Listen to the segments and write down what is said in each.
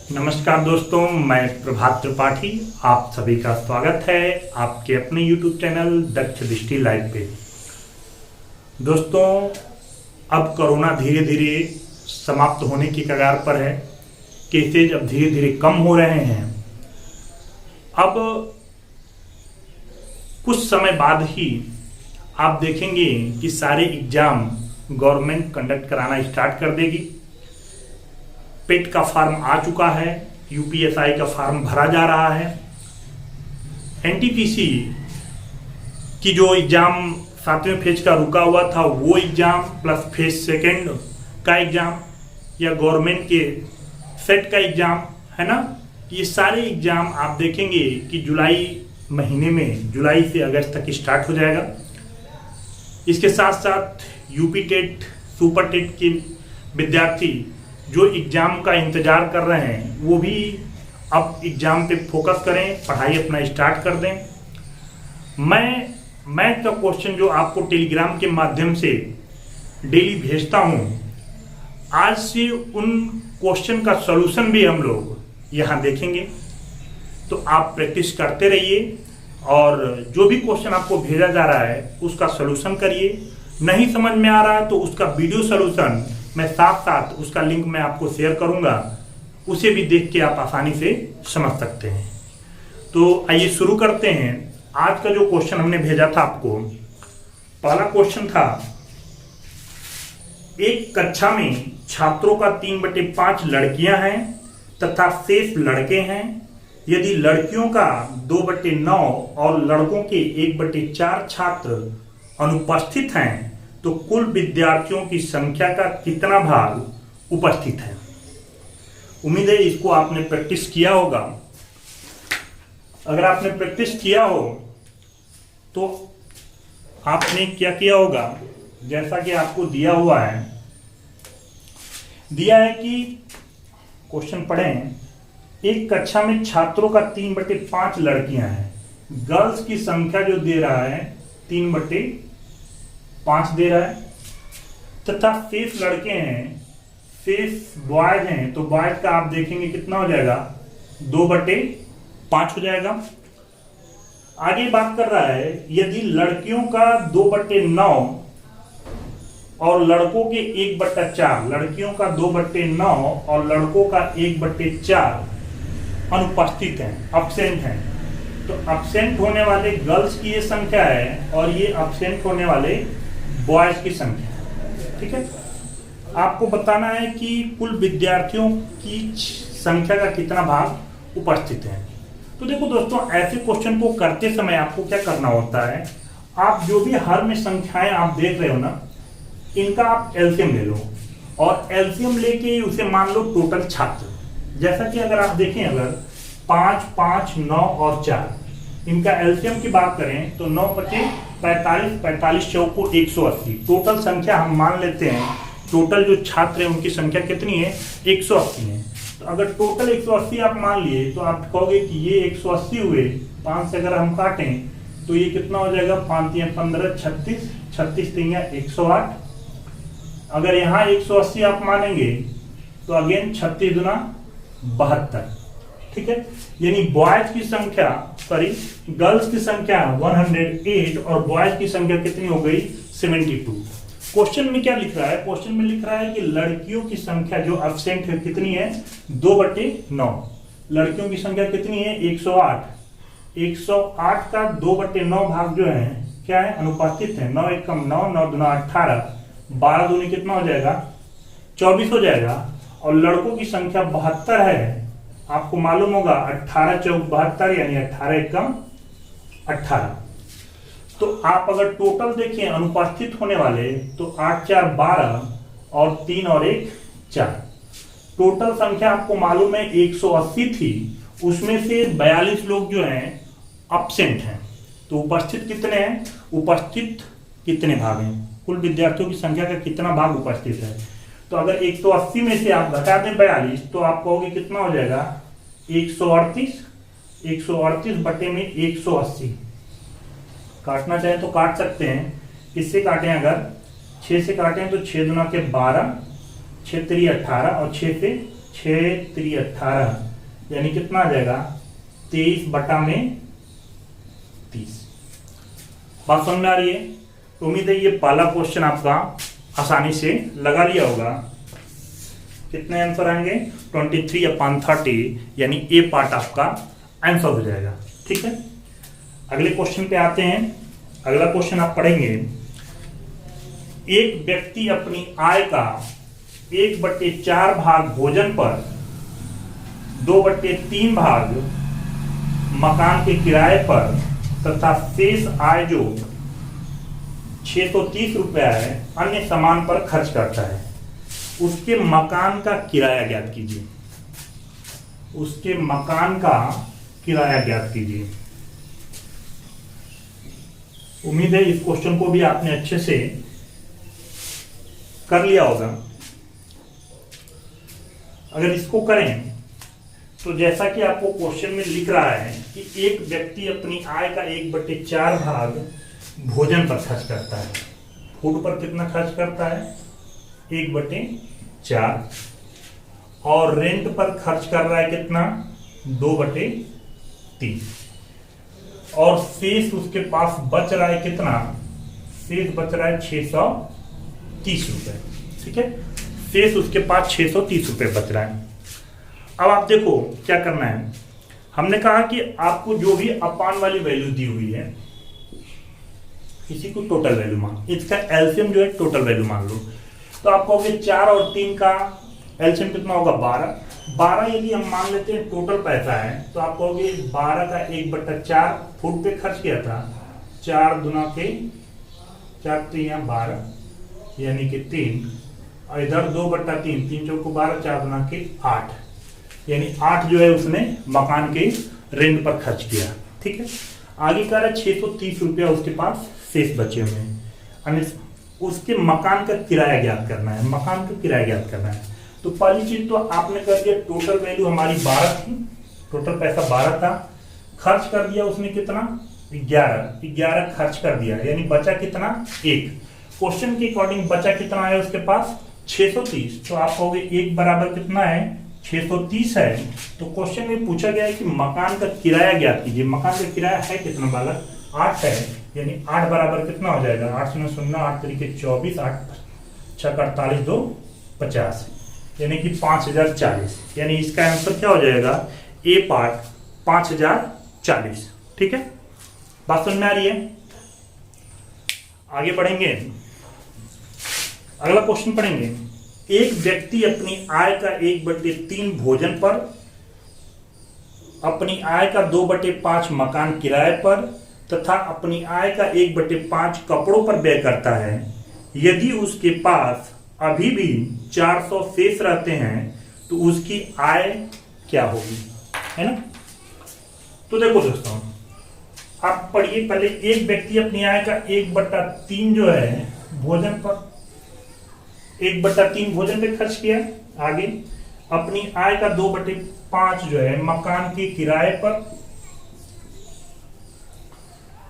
नमस्कार दोस्तों, मैं प्रभात त्रिपाठी। आप सभी का स्वागत है आपके अपने YouTube चैनल दक्ष दृष्टि लाइव पे। दोस्तों, अब कोरोना धीरे धीरे समाप्त होने की कगार पर है। केसेज अब धीरे धीरे कम हो रहे हैं। अब कुछ समय बाद ही आप देखेंगे कि सारे एग्जाम गवर्नमेंट कंडक्ट कराना स्टार्ट कर देगी। पेट का फॉर्म आ चुका है, यूपीएसआई का फॉर्म भरा जा रहा है। एनटीपीसी की जो एग्जाम 7वें फेज का रुका हुआ था वो एग्जाम प्लस फेज सेकेंड का एग्जाम या गवर्नमेंट के सेट का एग्जाम है ना, ये सारे एग्जाम आप देखेंगे कि जुलाई महीने में, जुलाई से अगस्त तक स्टार्ट हो जाएगा। इसके साथ साथ यूपी टेट, सुपर टेट के विद्यार्थी जो एग्जाम का इंतजार कर रहे हैं वो भी अब एग्जाम पे फोकस करें, पढ़ाई अपना स्टार्ट कर दें। मैं मैथ का क्वेश्चन जो आपको टेलीग्राम के माध्यम से डेली भेजता हूं, आज से उन क्वेश्चन का सॉल्यूशन भी हम लोग यहां देखेंगे। तो आप प्रैक्टिस करते रहिए और जो भी क्वेश्चन आपको भेजा जा रहा है उसका सॉल्यूशन करिए। नहीं समझ में आ रहा है तो उसका वीडियो सॉल्यूशन मैं साथ साथ उसका लिंक मैं आपको शेयर करूंगा, उसे भी देख के आप आसानी से समझ सकते हैं। तो आइए शुरू करते हैं। आज का जो क्वेश्चन हमने भेजा था आपको, पहला क्वेश्चन था, एक कक्षा में छात्रों का 3/5 लड़कियां हैं तथा शेष लड़के हैं। यदि लड़कियों का 2/9 और लड़कों के 1/4 छात्र अनुपस्थित हैं तो कुल विद्यार्थियों की संख्या का कितना भाग उपस्थित है। उम्मीद है इसको आपने प्रैक्टिस किया होगा। अगर आपने प्रैक्टिस किया हो तो आपने क्या किया होगा, जैसा कि आपको दिया हुआ है, दिया है कि क्वेश्चन पढ़ें। एक कक्षा में छात्रों का 3/5 लड़कियां हैं। गर्ल्स की संख्या जो दे रहा है 3/5 दे रहा है तथा शेष लड़के हैं, शेष बॉयज हैं, तो बॉयज का आप देखेंगे कितना हो जाएगा, 2/5 हो जाएगा। आगे बात कर रहा है, यदि लड़कियों का 2/9 और लड़कों के 1/4, लड़कियों का 2/9 और लड़कों का 1/4 अनुपस्थित हैं, अब्सेंट हैं, तो अब्सेंट होने वाले गर्ल्स की ये संख्या है और ये अब्सेंट होने वाले बॉयज की संख्या है। ठीक है, आपको बताना है कि कुल विद्यार्थियों की संख्या का कितना भाग उपस्थित है। तो देखो दोस्तों, ऐसे क्वेश्चन को करते समय आपको क्या करना होता है, आप जो भी हर में संख्याएं आप देख रहे हो ना, इनका आप एलसीएम ले लो और एलसीएम लेके उसे मान लो टोटल छात्र। जैसा कि अगर आप देखें, अगर 5, 5, 9 और 4, इनका एलसीएम की बात करें तो 9/45, 45 चौको 180, टोटल संख्या हम मान लेते हैं, टोटल जो छात्र है उनकी संख्या कितनी है, 180 है। तो अगर टोटल 180 आप मान लिए तो आप कहोगे कि ये 180 हुए, 5 से अगर हम काटें तो ये कितना हो जाएगा, 5 × 15, 36, 36 × 108। अगर यहाँ 180 आप मानेंगे तो अगेन 36 × 72। ठीक है, यानी बॉयज की संख्या, सॉरी गर्ल्स की संख्या 108 और बॉयज की संख्या कितनी हो गई, 72। क्वेश्चन में क्या लिख रहा है, क्वेश्चन में लिख रहा है कि लड़कियों की संख्या जो अब्सेंट है कितनी है, 2/9। लड़कियों की संख्या कितनी है, 108। 108 का 2/9 भाग जो है क्या है, अनुपस्थित है। 9 × 9, 9 × 18, 12 दूनी कितना हो जाएगा, 24 हो जाएगा। और लड़कों की संख्या 72 है, आपको मालूम होगा 18 चौक 72, यानी 18 × 18। तो आप अगर टोटल देखें अनुपस्थित होने वाले तो 8 × 4 = 12 और 3 और 1 4। टोटल संख्या आपको मालूम है 180 थी, उसमें से 42 लोग जो हैं अब्सेंट हैं। तो उपस्थित कितने हैं, उपस्थित कितने भाग हैं, कुल विद्यार्थियों की संख्या का कितना भाग उपस्थित है। तो अगर 180 में से आप घटा दें 42 तो आप कहोगे कितना हो जाएगा, 138। 138 बटे में 180, काटना चाहे तो काट सकते हैं। किससे काटें, अगर 6 से काटें तो 6 × 2 = 12, 6 × 3 = 18 और 6 से 6 3 18, यानी कितना आ जाएगा 23/30। बात समझ में आ रही है? तो उम्मीद है ये पहला क्वेश्चन आपका आसानी से लगा लिया होगा। कितने आंसर आएंगे? 23/30, यानी ए पार्ट आपका आंसर हो जाएगा। ठीक है, अगले क्वेश्चन पे आते हैं। अगला क्वेश्चन आप पढ़ेंगे, एक व्यक्ति अपनी आय का 1/4 भाग भोजन पर, 2/3 भाग मकान के किराए पर तथा शेष आय जो 630 रुपया है अन्य सामान पर खर्च करता है। उसके मकान का किराया ज्ञात कीजिए। उसके मकान का किराया ज्ञात कीजिए। उम्मीद है इस क्वेश्चन को भी आपने अच्छे से कर लिया होगा। अगर इसको करें तो जैसा कि आपको क्वेश्चन में लिख रहा है कि एक व्यक्ति अपनी आय का 1/4 भाग भोजन पर खर्च करता है। फूड पर कितना खर्च करता है? 1/4, और रेंट पर खर्च कर रहा है कितना? 2/3, और शेष उसके पास बच रहा है कितना? शेष बच रहा है 630 रुपए। ठीक है, शेष उसके पास 630 रुपए बच रहा है। अब आप देखो क्या करना है। हमने कहा कि आपको जो भी अपान वाली वैल्यू दी हुई है, इसी को टोटल वैल्यू मान, इसका एलसीएम जो है टोटल वैल्यू मान लो। तो आप कहोगे 4 और 3 का एलसीएम कितना होगा? 12 यदि हम मान लेते हैं टोटल पैसा है, तो आप कहोगे 12 का 1/4 फूड पे खर्च किया था। 4 दुना के 4 3 12, यानी कि 3, और इधर 2/3, 3 चौको 12, 4 दुना के 8, यानी 8 जो है उसने मकान के रेंट पर खर्च किया। ठीक है, आगे कह रहा है 630 रुपया उसके पास शेष बचे हुए हैं। उसके मकान का किराया ज्ञात करना है। मकान का किराया ज्ञात करना है। तो पहली चीज तो आपने कर दिया, टोटल वैल्यू हमारी 12 थी, टोटल पैसा 12 था, खर्च कर दिया उसने कितना? 11 खर्च कर दिया, यानी बचा कितना? 1। क्वेश्चन के अकॉर्डिंग बचा कितना है उसके पास? 630। तो आप कहोगे 1 बराबर कितना है? 630 है। तो क्वेश्चन में पूछा गया है कि मकान का किराया ज्ञात कीजिए। मकान का किराया है कितना बालक? 8 है, यानी 8 बराबर कितना हो जाएगा? 8 0 0 8 3 24, 8 6 48 2 50, यानी कि 5040। यानी इसका आंसर क्या हो जाएगा? ए पार्ट 5040। ठीक है, बात समझ में आ रही है? आगे बढ़ेंगे, अगला क्वेश्चन पढ़ेंगे। एक व्यक्ति अपनी आय का 1/3 भोजन पर, अपनी आय का 2/5 मकान किराए पर तथा अपनी आय का 1/5 कपड़ों पर व्यय करता है। यदि उसके पास अभी भी 400 शेष रहते हैं तो उसकी आय क्या होगी? है ना? तो देखो दोस्तों, आप पढ़िए पहले। एक व्यक्ति अपनी आय का 1/3 जो है भोजन पर, 1/3 भोजन पे खर्च किया। आगे अपनी आय का 2/5 जो है मकान के किराए पर।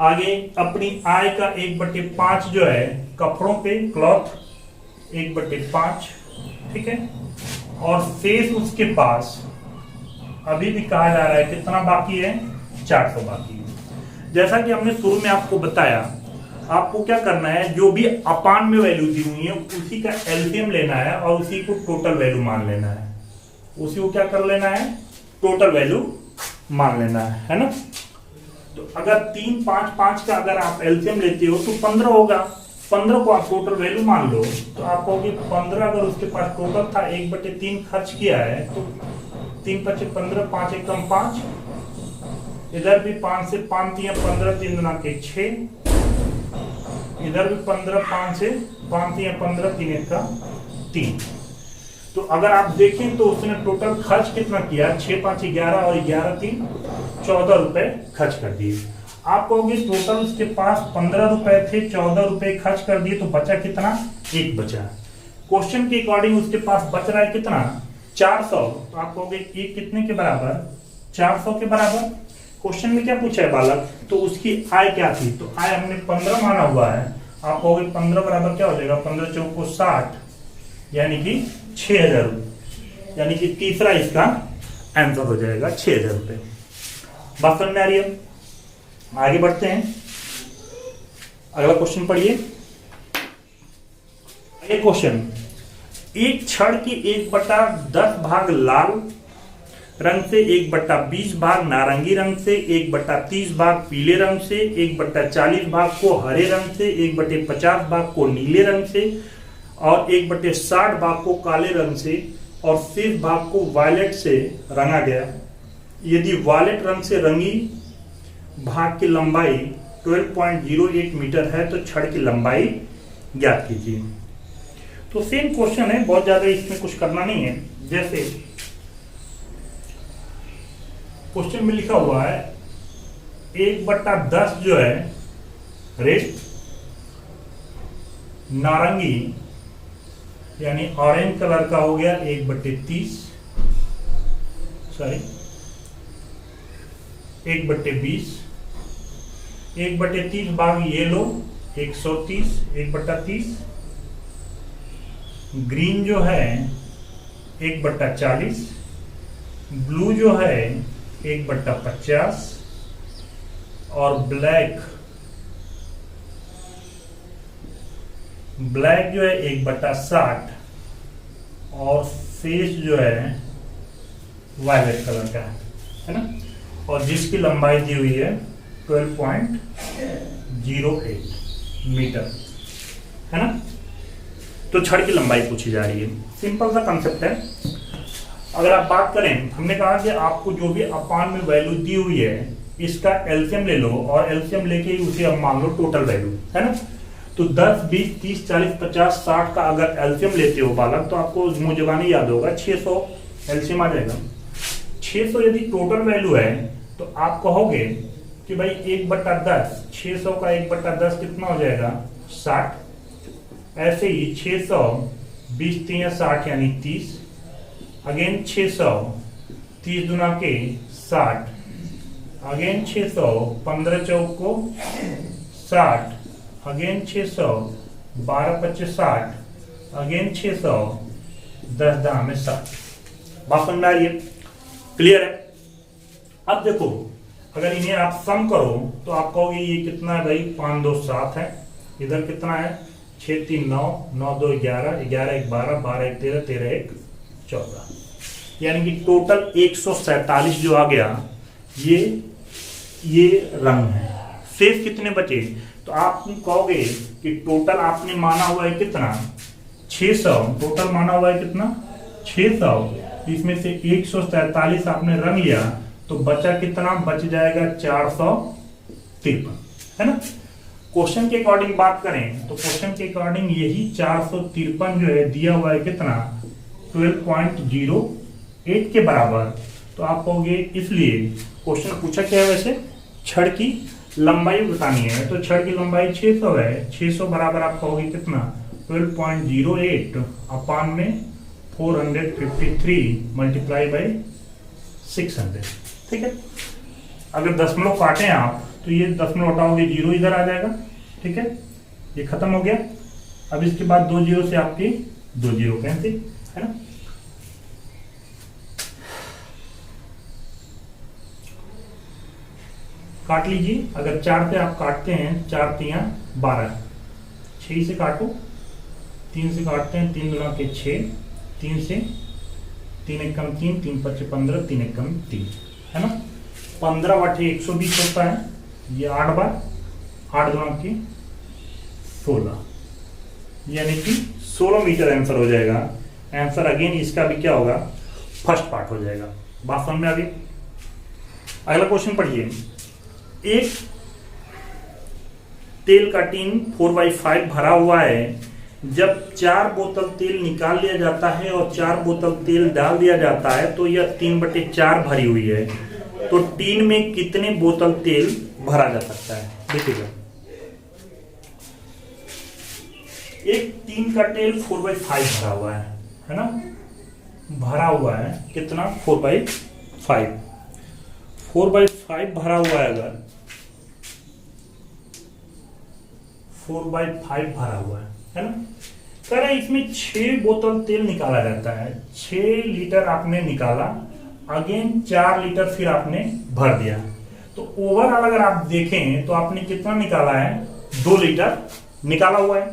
आगे अपनी आय का 1/5 जो है कपड़ों पे, क्लॉथ, 1/5। ठीक है, और शेष उसके पास अभी भी कहा जा रहा है कितना बाकी है? 400 बाकी है। जैसा कि हमने शुरू में आपको बताया, आपको क्या करना है, जो भी अपान में वैल्यू दी हुई है उसी का एलसीएम लेना है और उसी को टोटल वैल्यू मान लेना है। उसी को क्या कर लेना है? टोटल वैल्यू मान लेना है ना? तो अगर 3 5 5 का अगर आप एलसीएम लेते हो तो 15 होगा। 15 को आप टोटल वैल्यू मान लो, तो आप कहोगे 15 अगर उसके पास टोटल था 1/3 खर्च किया है, तो 3 5 15, 5 1 5, इधर भी 5 से 5 3 15, 3 गुना के 6, इधर भी 15, 5 से 5 3 15, 3 1 का 3। तो अगर आप देखें तो उसने टोटल खर्च कितना किया? 6 5 11 और 11 3 14 रुपए खर्च कर दिए। आप कहोगे टोटल उसके पास 15 रुपए थे, 14 रुपए खर्च कर दिए, तो बचा कितना? 1 बचा। क्वेश्चन के अकॉर्डिंग उसके पास बच रहा है कितना? 400। तो आप कहोगे ये कितने के बराबर? 400 के बराबर। क्वेश्चन में क्या पूछा है बालक? तो उसकी आय क्या थी? तो आय हमने 15 माना हुआ है। आप कहोगे 15 बराबर क्या हो जाएगा? 15 चौको 60, यानी कि 6000 यानी कि तीसरा इसका आंसर हो जाएगा 6,000 रुपये। बात समझ में आ रही है? आगे बढ़ते हैं, अगला क्वेश्चन पढ़िए। एक क्वेश्चन, एक छड़ की 1/10 भाग लाल रंग से, 1/20 भाग नारंगी रंग से, 1/30 भाग पीले रंग से, 1/40 भाग को हरे रंग से, 1/50 भाग को नीले रंग से और 1/60 भाग को काले रंग से और शेष भाग को वायलेट से रंगा गया। यदि वायलेट रंग से रंगी भाग की लंबाई 12.08 मीटर है तो छड़ की लंबाई ज्ञात कीजिए। तो सेम क्वेश्चन है, बहुत ज्यादा इसमें कुछ करना नहीं है। जैसे क्वेश्चन में लिखा हुआ है 1/10 जो है रेड, नारंगी यानी ऑरेंज कलर का हो गया 1/30, सॉरी 1/20, 1/30 भाग येलो 130, 1/30, ग्रीन जो है 1/40, ब्लू जो है 1/50 और ब्लैक जो है 1/60 और शेष जो है वायलेट कलर का है ना, और जिसकी लंबाई दी हुई है 12.08 मीटर है ना। तो छड़ की लंबाई पूछी जा रही है, सिंपल सा कंसेप्ट है। अगर आप बात करें, हमने कहा कि आपको जो भी अपान में वैल्यू दी हुई है इसका एलसीएम ले लो और एलसीएम लेके उसे अब मान लो टोटल वैल्यू है ना। तो 10, 20, 30, 40, 50, 60 का अगर एलसीएम लेते हो बालक तो आपको मुंह जुबानी याद होगा 600 एलसीएम आ जाएगा। 600 यदि टोटल वैल्यू है तो आप कहोगे कि भाई 1/10, 600 का 1/10 कितना हो जाएगा 60। ऐसे ही 600 20 3 60 यानी 30, अगेन 600 30 दुना के 60, अगेन 600 15 चौक को 60, अगेन 600 12 25 60, अगेन 600 10 10 में 60। बात समझ में आ रही है? क्लियर है? अब देखो अगर इन्हें आप सम करो तो आप कहोगे ये कितना है भाई 5 2 7 है, इधर कितना है 6 3 9 9 2 11 11 1 12 12 1 13 13 1 14, यानी कि टोटल 147 जो आ गया ये रंग है। शेष कितने बचे? तो आप कहोगे कि टोटल आपने माना हुआ है कितना 600, टोटल माना हुआ है कितना 600, इसमें से 147 आपने रंग लिया तो बचा कितना, बच जाएगा 453 है ना। क्वेश्चन के अकॉर्डिंग बात करें तो क्वेश्चन के अकॉर्डिंग यही 453 जो है दिया हुआ है कितना 12.08 के बराबर। तो आप कहोगे, इसलिए क्वेश्चन पूछा क्या है वैसे छड़ की लंबाई बतानी है, तो छड़ की लंबाई 600 है, 600 बराबर आप कहोगे कितना 12.08 अपान में 453 मल्टीप्लाई बाई 600, ठीक है। अगर दशमलव काटें आप तो ये दशमलव हटाओगे 0 इधर आ जाएगा, ठीक है, ये खत्म हो गया। अब इसके बाद 2 जीरो से आपकी 2 जीरो कैंसिल है ना। काट लीजिए, अगर 4 से आप काटते हैं 4 3 12, 6 से काटो, 3 से काटते हैं 3 दुना के 6, 3 से 3 1 कम 3, 3 5 15, 3 1 कम 3 है ना। 15 बटे 120 होता है, ये 8 बार, 8 दुना के 16, यानी कि 16 मीटर आंसर हो जाएगा। आंसर अगेन इसका भी क्या होगा फर्स्ट पार्ट हो जाएगा। बात समझ में आ गई? अगला क्वेश्चन पढ़िए। एक तेल का टीन 4/5 भरा हुआ है। जब 4 बोतल तेल निकाल लिया जाता है और 4 बोतल तेल डाल दिया जाता है तो यह 3/4 भरी हुई है। तो टीन में कितने बोतल तेल भरा जा सकता है? देखिएगा, एक टीन का तेल 4/5 भरा हुआ है ना, भरा हुआ है कितना 4/5, 4/5 भरा हुआ है। अगर 4/5 भरा हुआ है ना, कह रहे इसमें 6 बोतल तेल निकाला जाता है, 6 लीटर आपने निकाला, अगेन 4 लीटर फिर आपने भर दिया, तो ओवरऑल अगर आप देखें तो आपने कितना निकाला है, 2 लीटर निकाला हुआ है।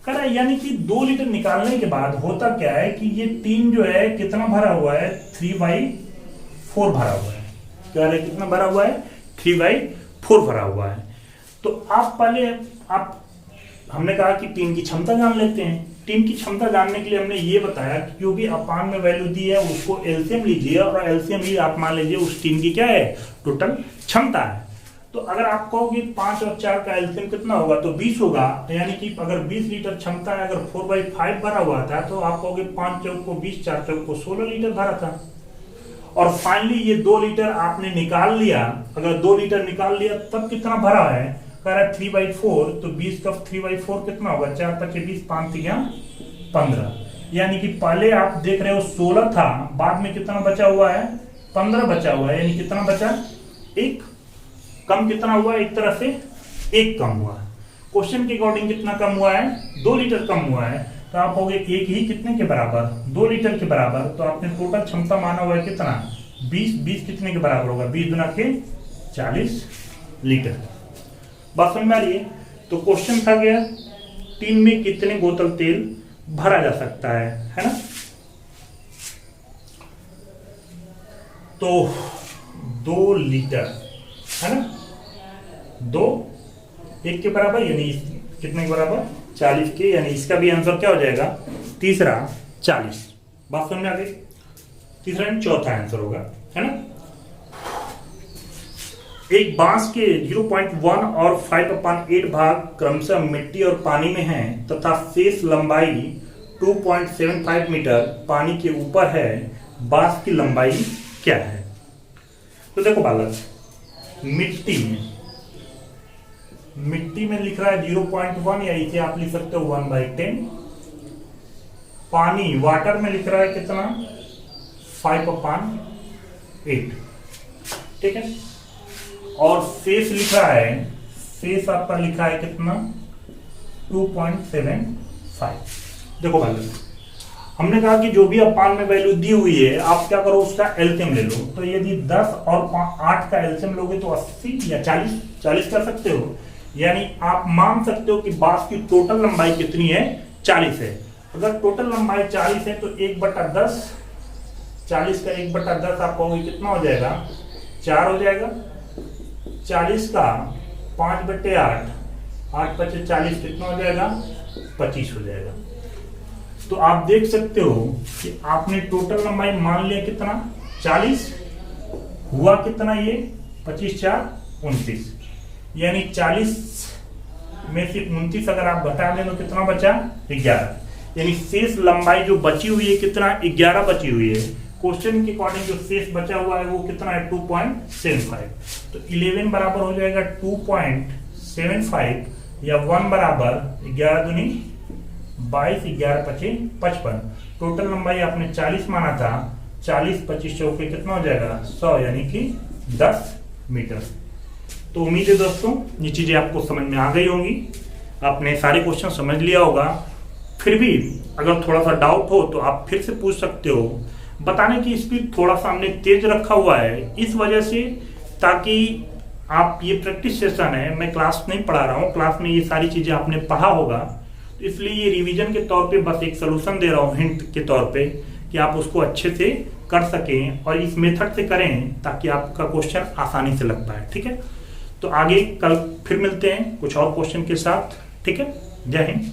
कह रहा है यानी कि 2 लीटर निकालने के बाद होता क्या है कि ये टीन जो है कितना भरा हुआ है, 3/4 भरा हुआ है। कह रहे कितना भरा हुआ है, 3/4 भरा हुआ है। तो आप पहले हमने कहा कि टीन की क्षमता जान लेते हैं। टीन की क्षमता जानने के लिए हमने ये बताया कि जो भी अपान में वैल्यू दी है उसको एलसीएम लीजिए, और एलसीएम ही आप मान लीजिए उस टीन की क्या है, टोटल क्षमता है। तो अगर आप कहोगे 5 और 4 का एलसीएम कितना होगा, तो 20 होगा। तो यानी कि अगर 20 लीटर क्षमता है, अगर 4/5 भरा हुआ था, तो आप कहोगे 5 चौक को 20, 4 चौक को 16 लीटर भरा था। और फाइनली ये 2 लीटर आपने निकाल लिया, अगर 2 लीटर निकाल लिया तब कितना भरा है, कह रहा है 3/4, तो 20 का 3/4 कितना होगा, 4 × 20, 5 × 15। यानी कि पहले आप देख रहे हो 16 था, बाद में कितना बचा हुआ है, 15 बचा हुआ है। यानी कितना बचा, 1 कम कितना हुआ, एक तरह से 1 कम हुआ। क्वेश्चन के अकॉर्डिंग कितना कम हुआ है, 2 लीटर कम हुआ है। तो आप होगे 1 ही कितने के बराबर, 2 लीटर के बराबर। तो आपने टोटल क्षमता माना हुआ है कितना, 20 कितने के बराबर होगा, 20 गुना के 40 लीटर। बात समझ में आ रही है। तो क्वेश्चन था क्या, टीन में कितने बोतल तेल भरा जा सकता है ना। तो 2 लीटर है ना, 2 1 के बराबर, यानी कितने के बराबर, 40 के। यानी इसका भी आंसर क्या हो जाएगा, तीसरा 40। बात समझ में आ गई। तीसरा एंड चौथा आंसर होगा, है ना। एक बांस के 0.1 और 5/8 भाग क्रमशः मिट्टी और पानी में हैं तथा शेष लंबाई 2.75 मीटर पानी के ऊपर है, बांस की लंबाई क्या है। तो देखो बालक, मिट्टी में लिख रहा है 0.1, या इसे आप लिख सकते हो 1/10। पानी वाटर में लिख रहा है कितना, 5/8, ठीक है। और शेष लिख रहा है, शेष आपका लिखा है कितना, 2.75। देखो भाई, हमने कहा कि जो भी अपान में वैल्यू दी हुई है, आप क्या करो, उसका एलसीएम ले लो। तो यदि 10 और 8 का एलसीएम लोगे तो 80 या 40 कर सकते हो। यानी आप मान सकते हो कि बांस की टोटल लंबाई कितनी है, 40 है। अगर टोटल लंबाई 40 है तो 1/10, 40 का 1/10 आप कहोगे कितना हो जाएगा, 4 हो जाएगा। 40 का 5/8, 8×5 40 कितना हो जाएगा, 25 हो जाएगा। तो आप देख सकते हो कि आपने टोटल लंबाई मान लिया कितना, 40, हुआ कितना ये, 25 4 29। यानी 40 में से 29 अगर आप घटा दें तो कितना बचा, 11। यानी शेष लंबाई जो बची हुई है कितना, 11 बची हुई है। क्वेश्चन के अकॉर्डिंग जो शेष बचा हुआ है वो कितना है, 2.75। तो 11 बराबर हो जाएगा 2.75, या 1 बराबर 11 दूनी 22, 11 × 5 55। टोटल लंबाई आपने 40 माना था, 40 25 चौके कितना हो जाएगा, 100, यानी कि 10 मीटर। तो उम्मीद है दोस्तों ये चीजें आपको समझ में आ गई होंगी, आपने सारे क्वेश्चन समझ लिया होगा। फिर भी अगर थोड़ा सा डाउट हो तो आप फिर से पूछ सकते हो। बताने की स्पीड थोड़ा सा हमने तेज रखा हुआ है इस वजह से, ताकि आप, ये प्रैक्टिस सेशन है, मैं क्लास नहीं पढ़ा रहा हूँ, क्लास में ये सारी चीजें आपने पढ़ा होगा, तो इसलिए ये रिवीजन के तौर पे बस एक सोल्यूशन दे रहा हूँ हिंट के तौर पे, कि आप उसको अच्छे से कर सकें और इस मेथड से करें ताकि आपका क्वेश्चन आसानी से लग पाए। ठीक है, तो आगे कल फिर मिलते हैं कुछ और क्वेश्चन के साथ। ठीक है, जय हिंद।